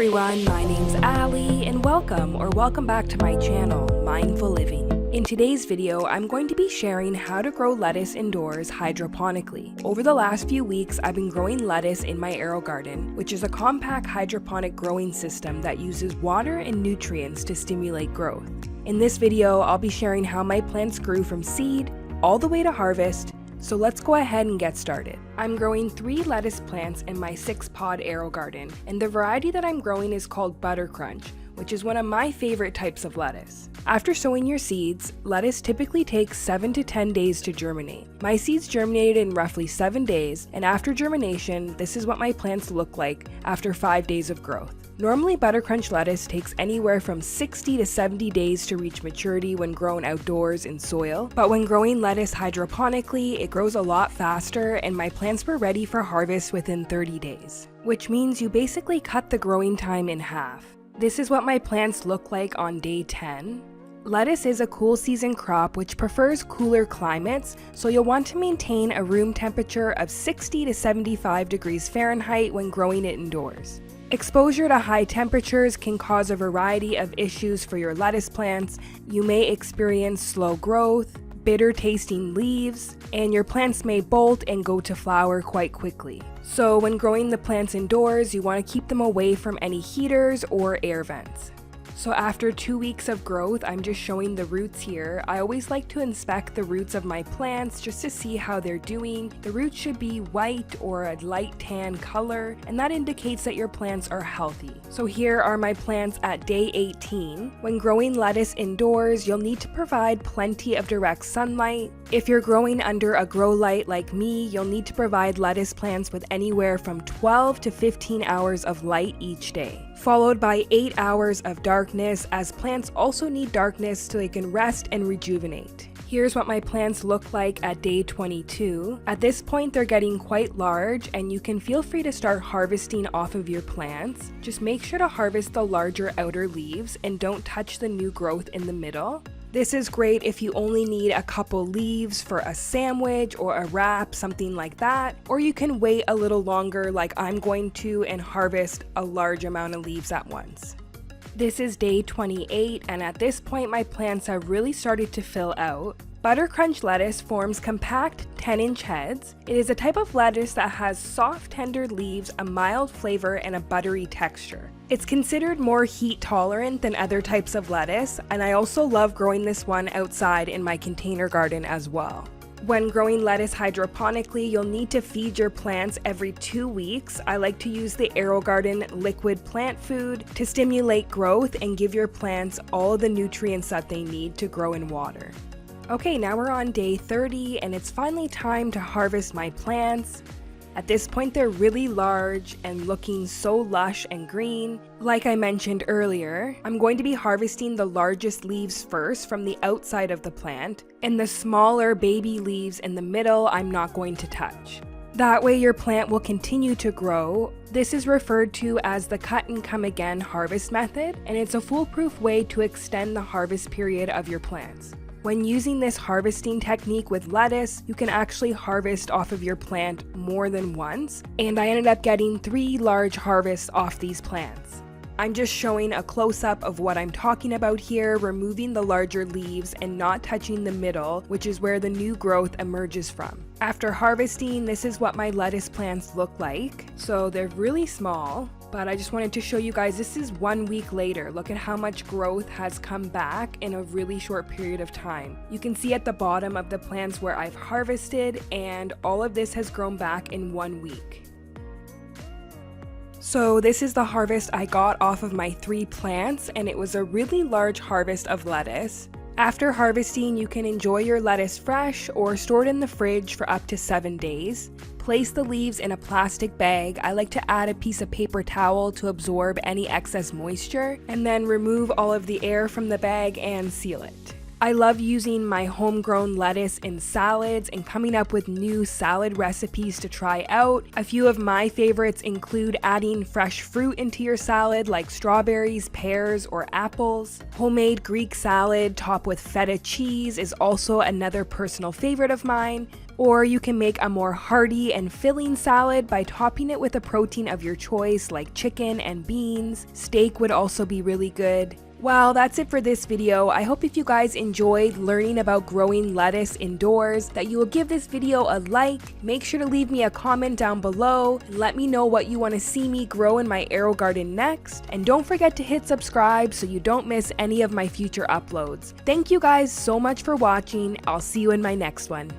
everyone, my name's Ali and welcome back to my channel, Mindful Living. In today's video, I'm going to be sharing how to grow lettuce indoors hydroponically. Over the last few weeks, I've been growing lettuce in my AeroGarden, which is a compact hydroponic growing system that uses water and nutrients to stimulate growth. In this video, I'll be sharing how my plants grew from seed all the way to harvest. So let's go ahead and get started. I'm growing 3 lettuce plants in my 6-pod AeroGarden, and the variety that I'm growing is called Buttercrunch, which is one of my favorite types of lettuce. After sowing your seeds, lettuce typically takes 7 to 10 days to germinate. My seeds germinated in roughly 7 days, and after germination, this is what my plants look like after 5 days of growth. Normally, Buttercrunch lettuce takes anywhere from 60 to 70 days to reach maturity when grown outdoors in soil, but when growing lettuce hydroponically, it grows a lot faster and my plants were ready for harvest within 30 days, which means you basically cut the growing time in half. This is what my plants look like on day 10. Lettuce is a cool season crop which prefers cooler climates, so you'll want to maintain a room temperature of 60 to 75 degrees Fahrenheit when growing it indoors. Exposure to high temperatures can cause a variety of issues for your lettuce plants. You may experience slow growth, bitter tasting leaves, and your plants may bolt and go to flower quite quickly. So when growing the plants indoors, you want to keep them away from any heaters or air vents. So after 2 weeks of growth, I'm just showing the roots here. I always like to inspect the roots of my plants just to see how they're doing. The roots should be white or a light tan color, and that indicates that your plants are healthy. So here are my plants at day 18. When growing lettuce indoors, you'll need to provide plenty of direct sunlight. If you're growing under a grow light like me, you'll need to provide lettuce plants with anywhere from 12 to 15 hours of light each day, followed by 8 hours of darkness, as plants also need darkness so they can rest and rejuvenate. Here's what my plants look like at day 22. At this point, they're getting quite large, and you can feel free to start harvesting off of your plants. Just make sure to harvest the larger outer leaves and don't touch the new growth in the middle. This is great if you only need a couple leaves for a sandwich or a wrap, something like that, or you can wait a little longer like I'm going to and harvest a large amount of leaves at once. This is day 28, and at this point my plants have really started to fill out. Buttercrunch lettuce forms compact 10-inch heads. It is a type of lettuce that has soft, tender leaves, a mild flavor, and a buttery texture. It's considered more heat tolerant than other types of lettuce, and I also love growing this one outside in my container garden as well. When growing lettuce hydroponically, you'll need to feed your plants every 2 weeks. I like to use the AeroGarden liquid plant food to stimulate growth and give your plants all of the nutrients that they need to grow in water. Okay, now we're on day 30 and it's finally time to harvest my plants. At this point, they're really large and looking so lush and green. Like I mentioned earlier, I'm going to be harvesting the largest leaves first from the outside of the plant, and the smaller baby leaves in the middle I'm not going to touch. That way your plant will continue to grow. This is referred to as the cut and come again harvest method, and it's a foolproof way to extend the harvest period of your plants. When using this harvesting technique with lettuce, you can actually harvest off of your plant more than once, and I ended up getting 3 large harvests off these plants. I'm just showing a close-up of what I'm talking about here, removing the larger leaves and not touching the middle, which is where the new growth emerges from. After harvesting, this is what my lettuce plants look like. So they're really small, but I just wanted to show you guys, this is 1 week later. Look at how much growth has come back in a really short period of time. You can see at the bottom of the plants where I've harvested, and all of this has grown back in 1 week. So this is the harvest I got off of my 3 plants, and it was a really large harvest of lettuce. After harvesting, you can enjoy your lettuce fresh or stored in the fridge for up to 7 days. Place the leaves in a plastic bag. I like to add a piece of paper towel to absorb any excess moisture, and then remove all of the air from the bag and seal it. I love using my homegrown lettuce in salads and coming up with new salad recipes to try out. A few of my favorites include adding fresh fruit into your salad like strawberries, pears, or apples. Homemade Greek salad topped with feta cheese is also another personal favorite of mine. Or you can make a more hearty and filling salad by topping it with a protein of your choice like chicken and beans. Steak would also be really good. Well, that's it for this video. I hope if you guys enjoyed learning about growing lettuce indoors, that you will give this video a like. Make sure to leave me a comment down below and let me know what you want to see me grow in my AeroGarden next. And don't forget to hit subscribe so you don't miss any of my future uploads. Thank you guys so much for watching. I'll see you in my next one.